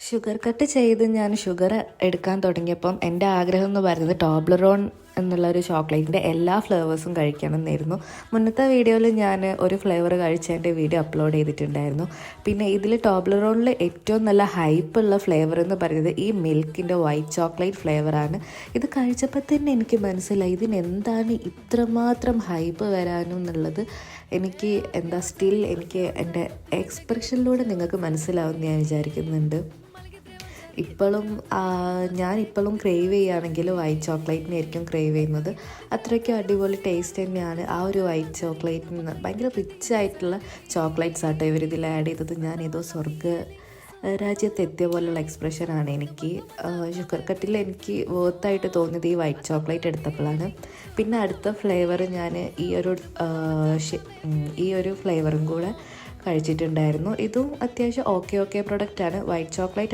Sugar cut ചെയ്ത് ഞാൻ sugar എടുക്കാൻ തുടങ്ങിയപ്പം എൻ്റെ ആഗ്രഹം എന്ന് പറയുന്നത് ടോബ്ലറോൺ എന്നുള്ളൊരു ചോക്ലേറ്റിൻ്റെ എല്ലാ ഫ്ലേവേഴ്സും കഴിക്കണം എന്നായിരുന്നു. മുന്നത്തെ വീഡിയോയിൽ ഞാൻ ഒരു ഫ്ലേവർ കഴിച്ചതിൻ്റെ വീഡിയോ അപ്ലോഡ് ചെയ്തിട്ടുണ്ടായിരുന്നു. പിന്നെ ഇതിൽ ടോബ്ലറോണിൽ ഏറ്റവും നല്ല ഹൈപ്പുള്ള ഫ്ലേവർ എന്ന് പറയുന്നത് ഈ മിൽക്കിൻ്റെ വൈറ്റ് ചോക്ലേറ്റ് ഫ്ലേവറാണ്. ഇത് കഴിച്ചപ്പോൾ തന്നെ എനിക്ക് മനസ്സിലായി ഇതിനെന്താണ് ഇത്രമാത്രം ഹൈപ്പ് വരാനും എന്നുള്ളത്. എനിക്ക് എനിക്ക് എൻ്റെ എക്സ്പ്രഷനിലൂടെ നിങ്ങൾക്ക് മനസ്സിലാവുമെന്ന് ഞാൻ വിചാരിക്കുന്നുണ്ട്. ഞാനിപ്പോഴും ക്രേവ് ചെയ്യുകയാണെങ്കിൽ വൈറ്റ് ചോക്ലേറ്റിനായിരിക്കും ക്രേവ് ചെയ്യുന്നത്. അത്രയ്ക്കും അടിപൊളി ടേസ്റ്റ് തന്നെയാണ് ആ ഒരു വൈറ്റ് ചോക്ലേറ്റിന്. ഭയങ്കര റിച്ച് ആയിട്ടുള്ള ചോക്ലേറ്റ്സ് ആട്ടോ ഇവരിതിൽ ആഡ് ചെയ്തത്. ഞാനേതോ രാജ്യത്തെത്തിയ പോലുള്ള എക്സ്പ്രഷനാണ് എനിക്ക്. ഷുഗർ കട്ടിൽ എനിക്ക് വേർത്തായിട്ട് തോന്നിയത് ഈ വൈറ്റ് ചോക്ലേറ്റ് എടുത്തപ്പോഴാണ്. പിന്നെ അടുത്ത ഫ്ലേവർ ഞാൻ ഈ ഒരു ഫ്ലേവറും കൂടെ കഴിച്ചിട്ടുണ്ടായിരുന്നു. ഇതും അത്യാവശ്യം ഓക്കെ പ്രൊഡക്റ്റാണ്. White chocolate